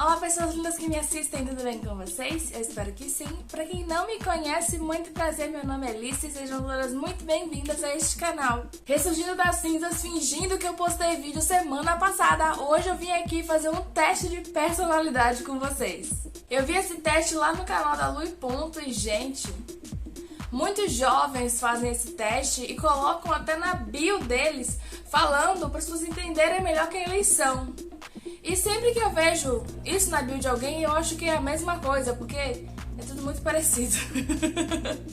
Olá pessoas lindas que me assistem, tudo bem com vocês? Eu espero que sim. Pra quem não me conhece, muito prazer, meu nome é Alice e sejam todas muito bem-vindas a este canal. Ressurgindo das cinzas, fingindo que eu postei vídeo semana passada, hoje eu vim aqui fazer um teste de personalidade com vocês. Eu vi esse teste lá no canal da Lu e Ponto e, gente, muitos jovens fazem esse teste e colocam até na bio deles, falando para as pessoas entenderem melhor que é eleição. E sempre que eu vejo isso na bio de alguém, eu acho que é a mesma coisa, porque é tudo muito parecido.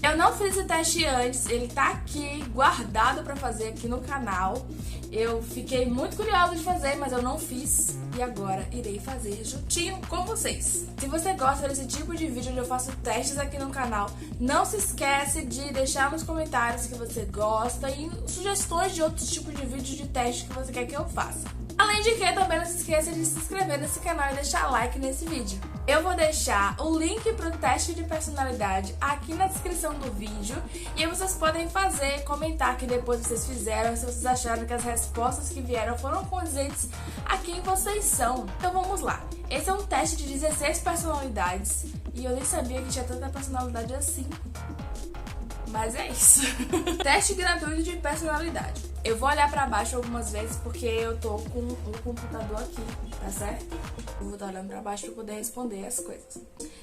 Eu não fiz esse teste antes, ele tá aqui guardado pra fazer aqui no canal. Eu fiquei muito curiosa de fazer, mas eu não fiz. E agora irei fazer juntinho com vocês. Se você gosta desse tipo de vídeo onde eu faço testes aqui no canal, não se esquece de deixar nos comentários que você gosta e sugestões de outros tipos de vídeos de teste que você quer que eu faça. Além de que, também não se esqueça de se inscrever nesse canal e deixar like nesse vídeo. Eu vou deixar o link para o teste de personalidade aqui na descrição do vídeo e aí vocês podem fazer, comentar que depois vocês fizeram, se vocês acharam que as respostas que vieram foram condizentes a quem vocês são. Então vamos lá. Esse é um teste de 16 personalidades e eu nem sabia que tinha tanta personalidade assim. Mas é isso. Teste gratuito de personalidade. Eu vou olhar pra baixo algumas vezes porque eu tô com o computador aqui, tá certo? Eu vou estar olhando pra baixo pra poder responder as coisas.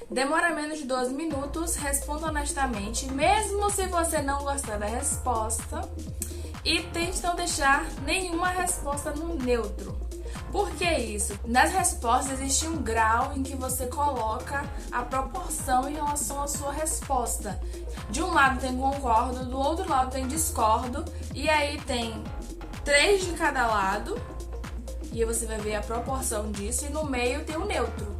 Demora menos de 12 minutos, responda honestamente, mesmo se você não gostar da resposta. E tente não deixar nenhuma resposta no neutro. Por que isso? Nas respostas existe um grau em que você coloca a proporção em relação à sua resposta. De um lado tem concordo, do outro lado tem discordo, e aí tem 3 de cada lado, e aí você vai ver a proporção disso, e no meio tem o neutro,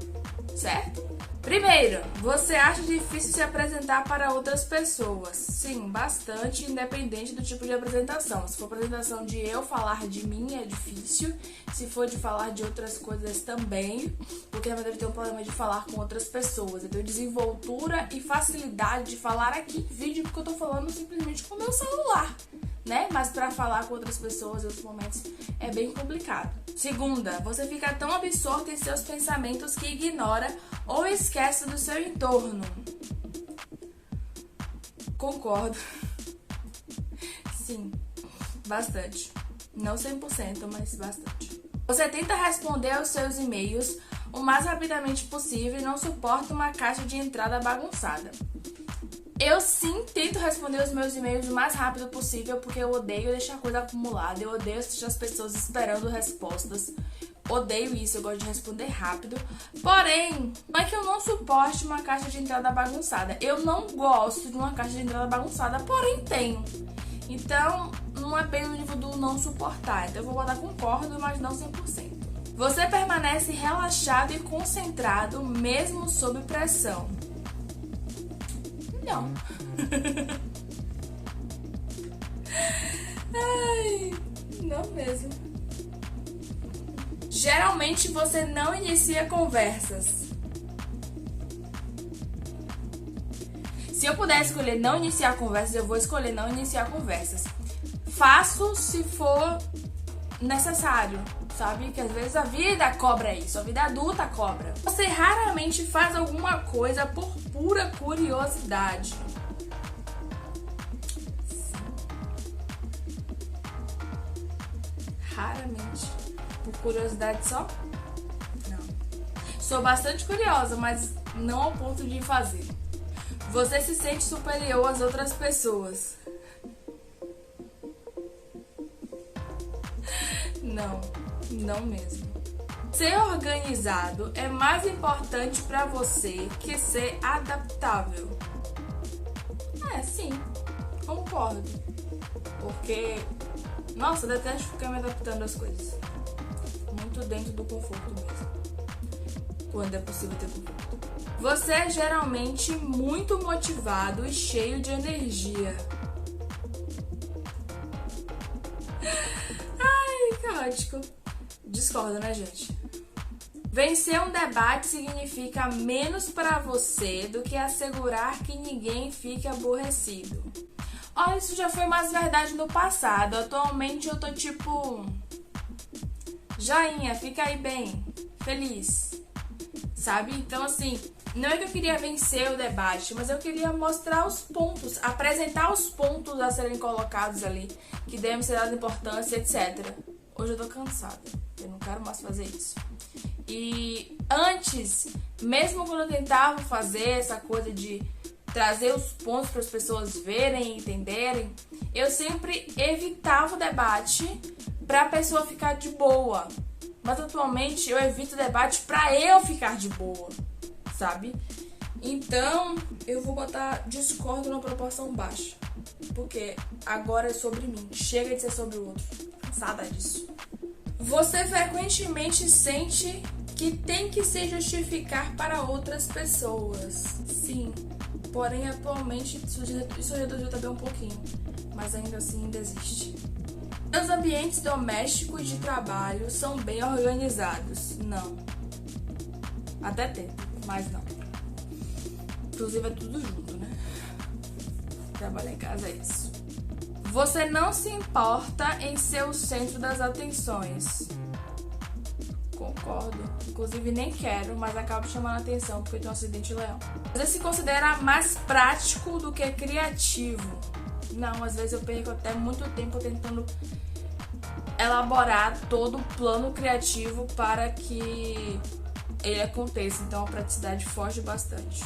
certo? Primeiro, você acha difícil se apresentar para outras pessoas? Sim, bastante, independente do tipo de apresentação. Se for apresentação de eu falar de mim, é difícil. Se for de falar de outras coisas também, porque na verdade eu tenho um problema de falar com outras pessoas. Eu tenho desenvoltura e facilidade de falar aqui em vídeo, porque eu tô falando simplesmente com o meu celular, né? Mas para falar com outras pessoas em outros momentos é bem complicado. Segunda, você fica tão absorto em seus pensamentos que ignora ou esquece do seu entorno. Concordo. Sim, bastante. Não 100%, mas bastante. Você tenta responder aos seus e-mails o mais rapidamente possível e não suporta uma caixa de entrada bagunçada. Eu sim tento responder os meus e-mails o mais rápido possível, porque eu odeio deixar coisa acumulada, eu odeio deixar as pessoas esperando respostas. Odeio isso, eu gosto de responder rápido. Porém, não é que eu não suporte uma caixa de entrada bagunçada. Eu não gosto de uma caixa de entrada bagunçada, porém tenho. Então, não é bem o nível do não suportar. Então eu vou botar concordo, mas não 100%. Você permanece relaxado e concentrado, mesmo sob pressão. Não. Ai, não mesmo. Geralmente você não inicia conversas. Se eu puder escolher não iniciar conversas, eu vou escolher não iniciar conversas. Faço se for necessário, sabe? Que às vezes a vida cobra isso, a vida adulta cobra. Você raramente faz alguma coisa por pura curiosidade. Raramente. Por curiosidade só? Não. Sou bastante curiosa, mas não ao ponto de fazer. Você se sente superior às outras pessoas. Não, não mesmo. Ser organizado é mais importante pra você que ser adaptável. Sim, concordo. Porque, nossa, eu detesto ficar me adaptando às coisas. Muito dentro do conforto mesmo. Quando é possível ter conforto. Você é geralmente muito motivado e cheio de energia. Caótico. Discordo, né, gente? Vencer um debate significa menos pra você do que assegurar que ninguém fique aborrecido. Olha, isso já foi mais verdade no passado. Atualmente eu tô tipo... Joinha, fica aí bem. Feliz. sabe? Então, assim, não é que eu queria vencer o debate, mas eu queria mostrar os pontos, apresentar os pontos a serem colocados ali, que devem ser dados importância, etc. Hoje eu tô cansada, eu não quero mais fazer isso. E antes, mesmo quando eu tentava fazer essa coisa de trazer os pontos para as pessoas verem e entenderem, eu sempre evitava o debate para a pessoa ficar de boa. Mas atualmente eu evito o debate para eu ficar de boa, sabe? Então eu vou botar discordo numa proporção baixa, porque agora é sobre mim, chega de ser sobre o outro. Cansada disso. Você frequentemente sente que tem que se justificar para outras pessoas. Sim, porém atualmente isso reduziu também um pouquinho, mas ainda assim ainda existe. Os ambientes domésticos e de trabalho são bem organizados? Não. Até tem, mas não. Inclusive é tudo junto, né? Trabalhar em casa é isso. Você não se importa em ser o centro das atenções? Concordo. Inclusive nem quero, mas acabo chamando a atenção porque eu tenho um acidente de leão. Você se considera mais prático do que criativo? Não, às vezes eu perco até muito tempo tentando elaborar todo o plano criativo para que ele aconteça. Então a praticidade foge bastante.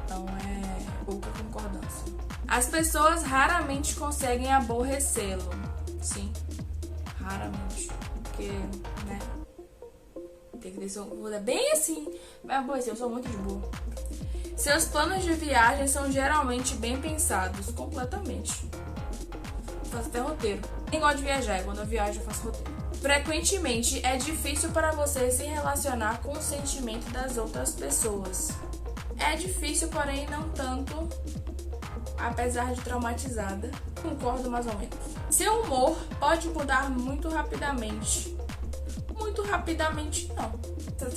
Então é pouca concordância. As pessoas raramente conseguem aborrecê-lo. Sim, raramente. Porque, né? Tem que ter bem assim. Mas aborrecer, eu sou muito de boa. Seus planos de viagem são geralmente bem pensados. Completamente. Faço até roteiro. Nem gosto de viajar, quando eu viajo eu faço roteiro. Frequentemente é difícil para você se relacionar com o sentimento das outras pessoas. É difícil, porém não tanto, apesar de traumatizada. Concordo mais ou menos. Seu humor pode mudar muito rapidamente. Muito rapidamente não.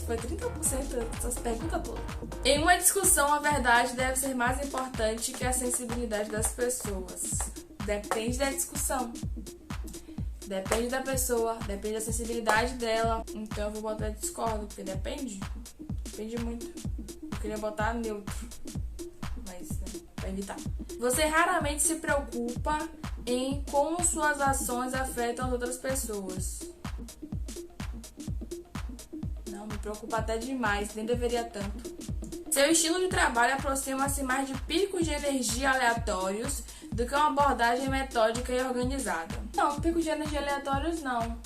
Foi 30% essas perguntas todas. Em uma discussão, a verdade deve ser mais importante que a sensibilidade das pessoas. Depende da discussão. Depende da pessoa, depende da sensibilidade dela. Então eu vou botar discordo, porque depende. Depende muito. Eu queria botar neutro, mas né, pra evitar. Você raramente se preocupa em como suas ações afetam as outras pessoas. Não, me preocupa até demais, nem deveria tanto. Seu estilo de trabalho aproxima-se mais de picos de energia aleatórios do que uma abordagem metódica e organizada. Não, picos de energia aleatórios não.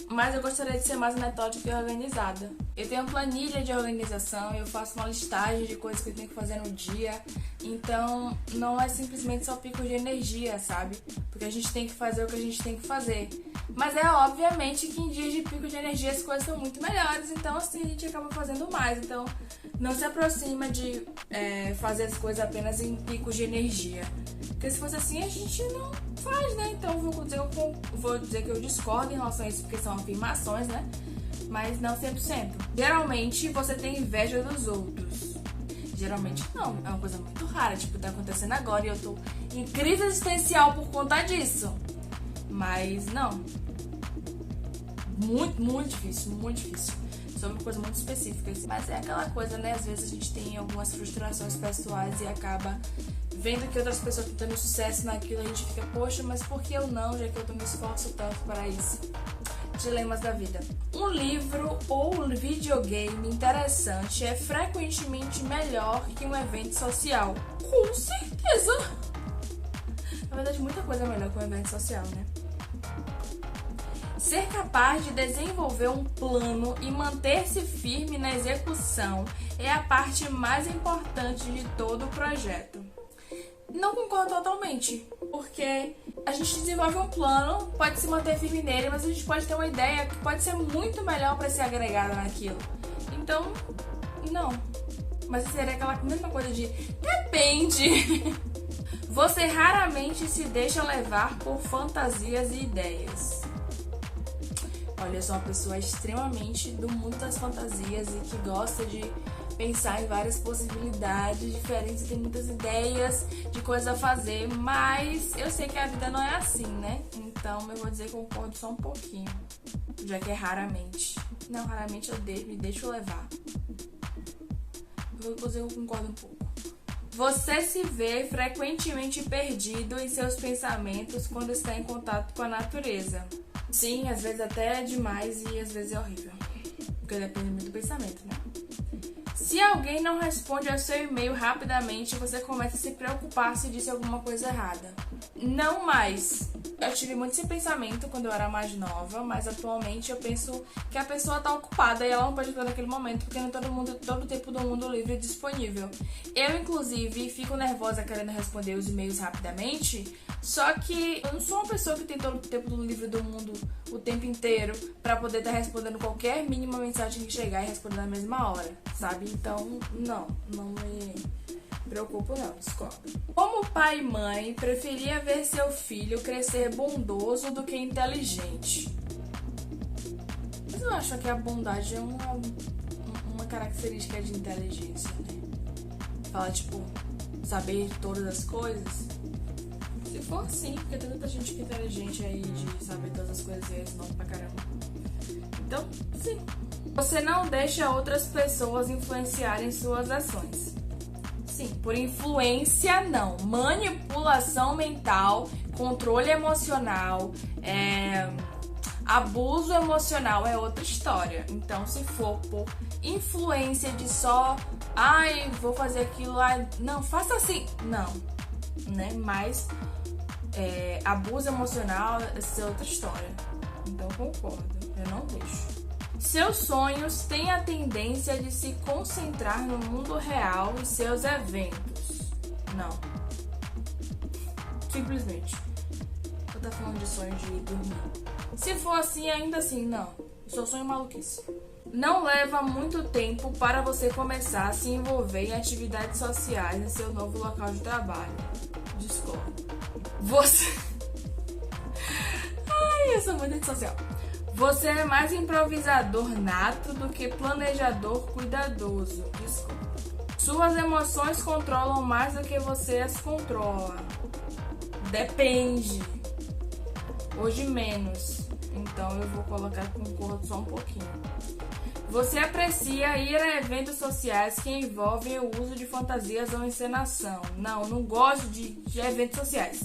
Mas eu gostaria de ser mais metódica e organizada. Eu tenho uma planilha de organização, eu faço uma listagem de coisas que eu tenho que fazer no dia. Então, não é simplesmente só picos de energia, sabe? Porque a gente tem que fazer o que a gente tem que fazer. Mas é obviamente que em dias de pico de energia as coisas são muito melhores. Então, assim, a gente acaba fazendo mais. Então, não se aproxima de fazer as coisas apenas em picos de energia. Porque se fosse assim, a gente não faz, né? Então, vou dizer que eu discordo em relação a isso, porque são afirmações, né? Mas não 100%. Geralmente, você tem inveja dos outros. Geralmente, não. É uma coisa muito rara. Tipo, tá acontecendo agora e eu tô em crise existencial por conta disso. Mas, não. Muito, muito difícil. Muito difícil. Isso é uma coisa muito específica. Mas é aquela coisa, né? Às vezes a gente tem algumas frustrações pessoais e acaba vendo que outras pessoas estão tendo sucesso naquilo, a gente fica, poxa, mas por que eu não, já que eu me esforço tanto para isso? Dilemas da vida. Um livro ou um videogame interessante é frequentemente melhor que um evento social. Com certeza! Na verdade, muita coisa é melhor que um evento social, né? Ser capaz de desenvolver um plano e manter-se firme na execução é a parte mais importante de todo o projeto. Não concordo totalmente, porque a gente desenvolve um plano, pode se manter firme nele, mas a gente pode ter uma ideia que pode ser muito melhor para ser agregada naquilo. Então, não. Mas seria aquela mesma coisa de depende. Você raramente se deixa levar por fantasias e ideias. Olha, eu sou uma pessoa extremamente do mundo das fantasias e que gosta de pensar em várias possibilidades diferentes, tem muitas ideias de coisas a fazer, mas eu sei que a vida não é assim, né? Então eu vou dizer que eu concordo só um pouquinho, já que é raramente. Não, raramente eu me deixo levar. inclusive eu concordo um pouco. Você se vê frequentemente perdido em seus pensamentos quando está em contato com a natureza. Sim, às vezes até é demais e às vezes é horrível. Porque depende muito do pensamento, né? Se alguém não responde ao seu e-mail rapidamente, você começa a se preocupar se disse alguma coisa errada. Não mais. Eu tive muito esse pensamento quando eu era mais nova, mas atualmente eu penso que a pessoa tá ocupada e ela não pode estar naquele momento, porque não todo o tempo do mundo livre é disponível. Eu, inclusive, fico nervosa querendo responder os e-mails rapidamente, só que eu não sou uma pessoa que tem todo o tempo do livre do mundo o tempo inteiro pra poder estar respondendo qualquer mínima mensagem que chegar e responder na mesma hora, sabe? Então, não me preocupo não, discordo. Como pai e mãe, preferia ver seu filho crescer bondoso do que inteligente. Mas eu acho que a bondade é uma característica de inteligência, né? Fala, tipo, saber todas as coisas. Se for assim, porque tem muita gente que é inteligente aí de saber todas as coisas e é nota pra caramba. Então, sim. Você não deixa outras pessoas influenciarem suas ações. Sim, por influência não. Manipulação mental, controle emocional, abuso emocional é outra história. Então, se for por influência de só, vou fazer aquilo, não, faça assim. Não, né? Mas abuso emocional, essa é outra história. Então, concordo, eu não deixo. Seus sonhos têm a tendência de se concentrar no mundo real e seus eventos. Não. Simplesmente. Eu tô falando de sonho de dormir. Se for assim, ainda assim, não. Só sonho maluquice. Não leva muito tempo para você começar a se envolver em atividades sociais em seu novo local de trabalho. Discordo. Eu sou muito antissocial. Você é mais improvisador nato do que planejador cuidadoso. Desculpa. Suas emoções controlam mais do que você as controla. Depende. Hoje menos. Então eu vou colocar concordo só um pouquinho. Você aprecia ir a eventos sociais que envolvem o uso de fantasias ou encenação. Não gosto de eventos sociais.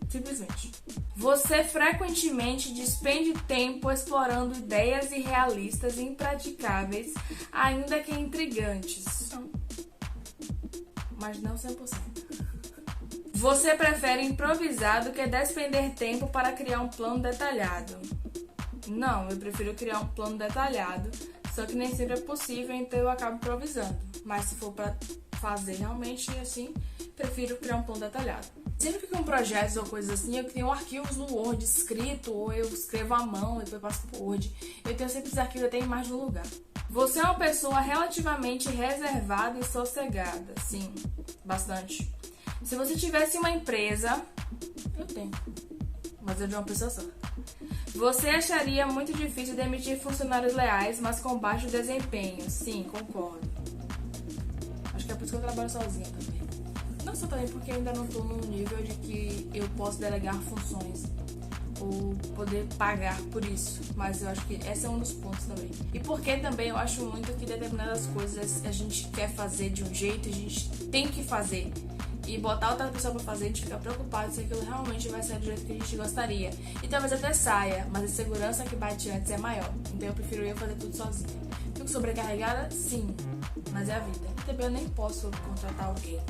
Simplesmente. Você frequentemente despende tempo explorando ideias irrealistas e impraticáveis, ainda que intrigantes. Mas não 100%. Você prefere improvisar do que despender tempo para criar um plano detalhado. Não, eu prefiro criar um plano detalhado, só que nem sempre é possível, então eu acabo improvisando. Mas se for para fazer realmente assim, prefiro criar um plano detalhado. Sempre que com projetos ou coisas assim, eu crio arquivos no Word escrito, ou eu escrevo à mão e depois passo pro Word. Eu tenho sempre esses arquivos, eu tenho imagem no lugar. Você é uma pessoa relativamente reservada e sossegada. Sim, bastante. Se você tivesse uma empresa, eu tenho, mas eu de uma pessoa só. Você acharia muito difícil demitir funcionários leais, mas com baixo desempenho. Sim, concordo. Acho que é por isso que eu trabalho sozinha também. Não só também porque eu ainda não estou num nível de que eu posso delegar funções ou poder pagar por isso, mas eu acho que esse é um dos pontos também. E porque também eu acho muito que determinadas coisas a gente quer fazer de um jeito, a gente tem que fazer. E botar outra pessoa pra fazer, a gente fica preocupado se aquilo realmente vai ser do jeito que a gente gostaria. E talvez até saia, mas a segurança que bate antes é maior. Então eu prefiro eu fazer tudo sozinha. Fico sobrecarregada? Sim, mas é a vida. E também eu nem posso contratar alguém.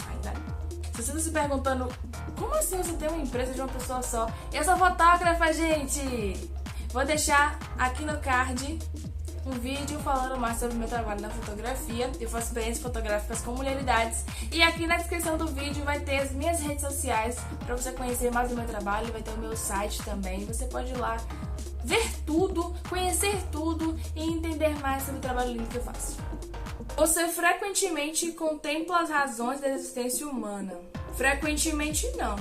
Ainda não. Se você tá se perguntando, como assim você tem uma empresa de uma pessoa só? Eu sou fotógrafa, gente! Vou deixar aqui no card um vídeo falando mais sobre o meu trabalho na fotografia. Eu faço experiências fotográficas com mulheridades. E aqui na descrição do vídeo vai ter as minhas redes sociais para você conhecer mais do meu trabalho. Vai ter o meu site também. Você pode ir lá ver tudo, conhecer tudo e entender mais sobre o trabalho lindo que eu faço. Você frequentemente contempla as razões da existência humana? Frequentemente não.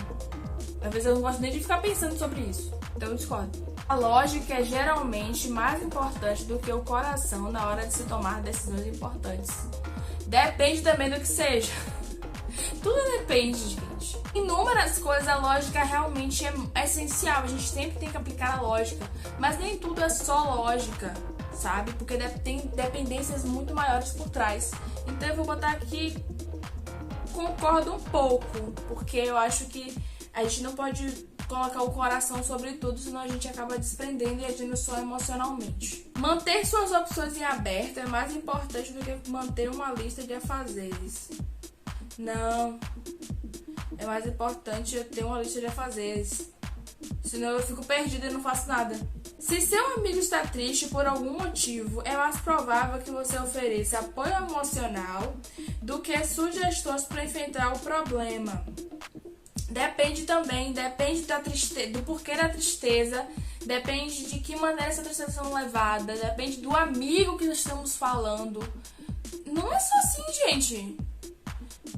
Às vezes eu não gosto nem de ficar pensando sobre isso. Então eu discordo. A lógica é geralmente mais importante do que o coração na hora de se tomar decisões importantes. Depende também do que seja. Tudo depende, gente. Inúmeras coisas a lógica realmente é essencial. A gente sempre tem que aplicar a lógica. Mas nem tudo é só lógica, sabe? Porque tem dependências muito maiores por trás. Então eu vou botar aqui, concordo um pouco, porque eu acho que a gente não pode colocar o coração sobre tudo, senão a gente acaba desprendendo e agindo só emocionalmente. Manter suas opções em aberto é mais importante do que manter uma lista de afazeres. Não, é mais importante eu ter uma lista de afazeres, senão eu fico perdida e não faço nada. Se seu amigo está triste por algum motivo, é mais provável que você ofereça apoio emocional do que sugestões para enfrentar o problema. Depende da tristeza, do porquê da tristeza, depende de que maneira essa tristeza está sendo levada, depende do amigo que nós estamos falando. Não é só assim, gente.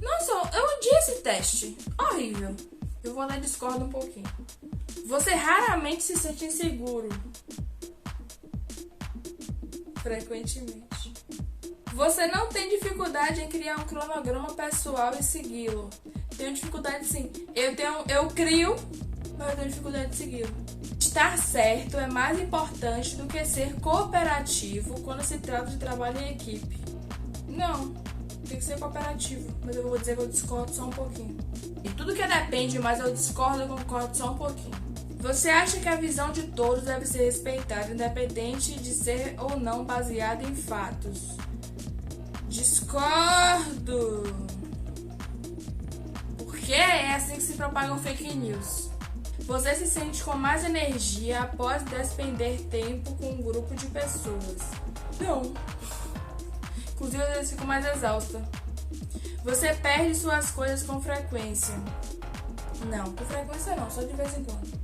Nossa, eu odiei esse teste. Horrível. Eu vou ler discordo um pouquinho. Você raramente se sente inseguro. Frequentemente. Você não tem dificuldade em criar um cronograma pessoal e segui-lo. Tenho dificuldade sim. Eu crio, mas eu tenho dificuldade de segui-lo. Estar certo é mais importante do que ser cooperativo quando se trata de trabalho em equipe. Não, tem que ser cooperativo. Mas eu vou dizer que eu discordo só um pouquinho. E tudo que depende, mas eu discordo e concordo só um pouquinho. Você acha que a visão de todos deve ser respeitada, independente de ser ou não baseada em fatos? Discordo! Porque é assim que se propagam fake news. Você se sente com mais energia após despender tempo com um grupo de pessoas. Não. Inclusive, às vezes fico mais exausta. Você perde suas coisas com frequência. Não, com frequência não, só de vez em quando.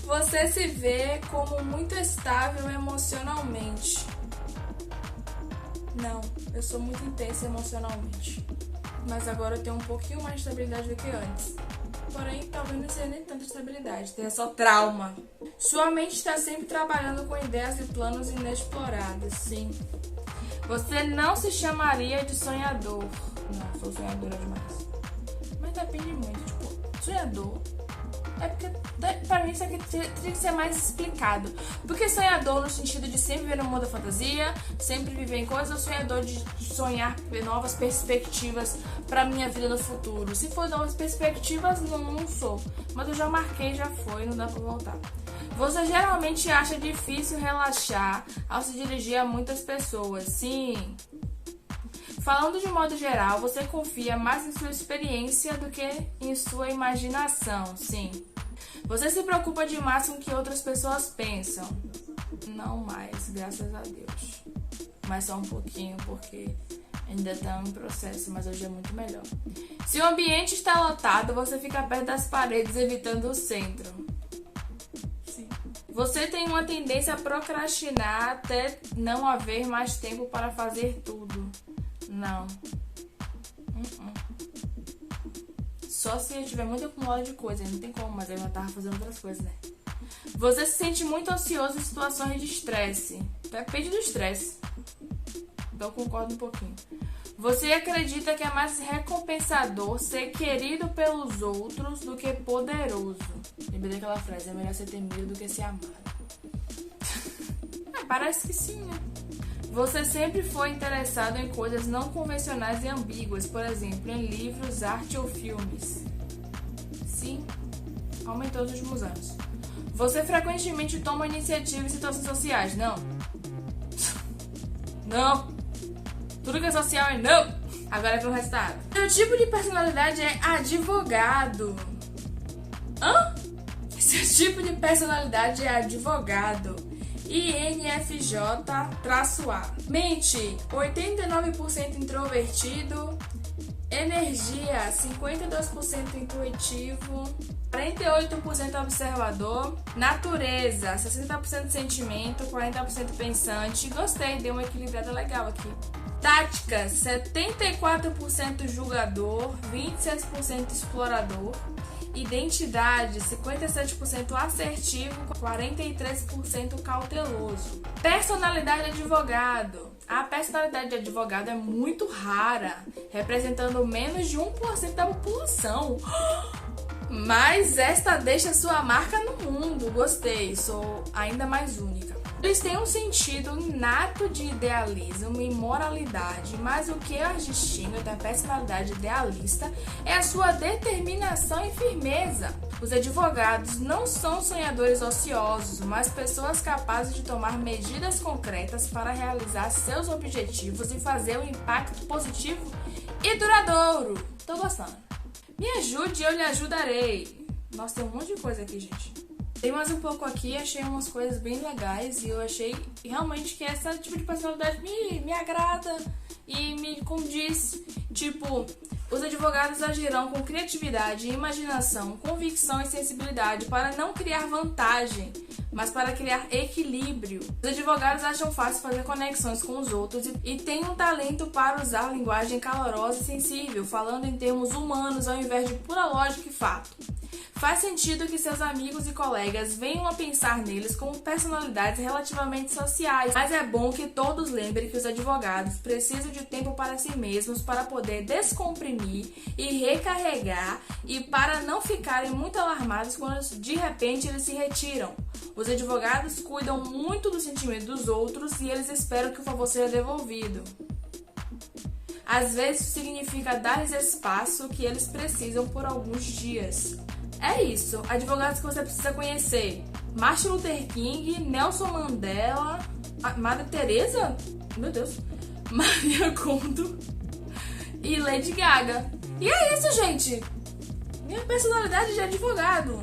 Você se vê como muito estável emocionalmente. Não, eu sou muito intensa emocionalmente. Mas agora eu tenho um pouquinho mais de estabilidade do que antes. Porém, talvez não seja nem tanta estabilidade, tenha só trauma. Sua mente está sempre trabalhando com ideias e planos inexplorados, sim. Você não se chamaria de sonhador. Não, sou sonhadora demais. Mas depende muito, tipo, sonhador. É porque, pra mim, isso aqui teria que ser mais explicado. Porque sonhador no sentido de sempre viver no mundo da fantasia, sempre viver em coisas, ou sonhador de sonhar novas perspectivas pra minha vida no futuro. Se for novas perspectivas, não sou. Mas eu já marquei, já foi, não dá pra voltar. Você geralmente acha difícil relaxar ao se dirigir a muitas pessoas. Sim. Falando de modo geral, você confia mais em sua experiência do que em sua imaginação. Sim. Você se preocupa demais com o que outras pessoas pensam. Não mais, graças a Deus. Mas só um pouquinho, porque ainda está em processo, mas hoje é muito melhor. Se o ambiente está lotado, você fica perto das paredes, evitando o centro. Sim. Você tem uma tendência a procrastinar até não haver mais tempo para fazer tudo. Não. Só se eu tiver muito acumulado de coisa, não tem como, mas eu já tava fazendo outras coisas, né? Você se sente muito ansioso em situações de estresse. Depende do estresse. Então eu concordo um pouquinho. Você acredita que é mais recompensador ser querido pelos outros do que poderoso. Lembrei daquela frase, é melhor ser temido do que ser amado. Parece que sim, né? Você sempre foi interessado em coisas não convencionais e ambíguas, por exemplo, em livros, arte ou filmes. Sim, aumentou nos últimos anos. Você frequentemente toma iniciativa em situações sociais, não? Não. Tudo que é social é não. Agora é pro restado. Seu tipo de personalidade é advogado. Hã? Seu tipo de personalidade é advogado. INFJ-A. Mente, 89% introvertido. Energia, 52% intuitivo. 48% observador. Natureza, 60% sentimento, 40% pensante. Gostei, deu uma equilibrada legal aqui. Tática, 74% julgador, 26% explorador. Identidade, 57% assertivo, 43% cauteloso. Personalidade de advogado. A personalidade de advogado é muito rara, representando menos de 1% da população. Mas esta deixa sua marca no mundo. Gostei, sou ainda mais única. Eles têm um sentido inato de idealismo e moralidade, mas o que as distingue da personalidade idealista é a sua determinação e firmeza. Os advogados não são sonhadores ociosos, mas pessoas capazes de tomar medidas concretas para realizar seus objetivos e fazer um impacto positivo e duradouro. Tô gostando. Me ajude, eu lhe ajudarei. Nossa, tem um monte de coisa aqui, gente. Tem mais um pouco aqui, achei umas coisas bem legais e eu achei realmente que esse tipo de personalidade me agrada e me condiz. Tipo, os advogados agirão com criatividade, imaginação, convicção e sensibilidade para não criar vantagem, mas para criar equilíbrio. Os advogados acham fácil fazer conexões com os outros e têm um talento para usar linguagem calorosa e sensível, falando em termos humanos ao invés de pura lógica e fato. Faz sentido que seus amigos e colegas venham a pensar neles como personalidades relativamente sociais, mas é bom que todos lembrem que os advogados precisam de tempo para si mesmos para poder descomprimir e recarregar e para não ficarem muito alarmados quando de repente eles se retiram. Os advogados cuidam muito do sentimento dos outros e eles esperam que o favor seja devolvido. Às vezes isso significa dar-lhes espaço que eles precisam por alguns dias. É isso, advogados que você precisa conhecer: Martin Luther King, Nelson Mandela, Madre Teresa, meu Deus, Maria Kondo e Lady Gaga. E é isso, gente. Minha personalidade de advogado.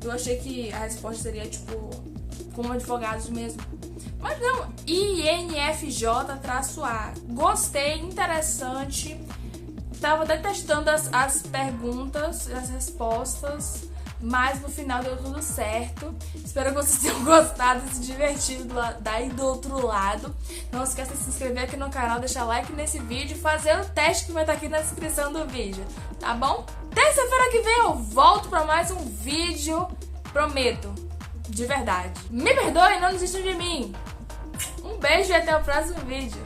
Eu achei que a resposta seria tipo como advogados mesmo. Mas não, INFJ-A. Gostei, interessante. Tava detestando as perguntas, as respostas, mas no final deu tudo certo. Espero que vocês tenham gostado, se divertido daí do outro lado. Não esqueça de se inscrever aqui no canal, deixar like nesse vídeo e fazer o teste que vai estar aqui na descrição do vídeo, tá bom? Terça-feira que vem eu volto para mais um vídeo, prometo, de verdade. Me perdoem, não desistam de mim. Um beijo e até o próximo vídeo.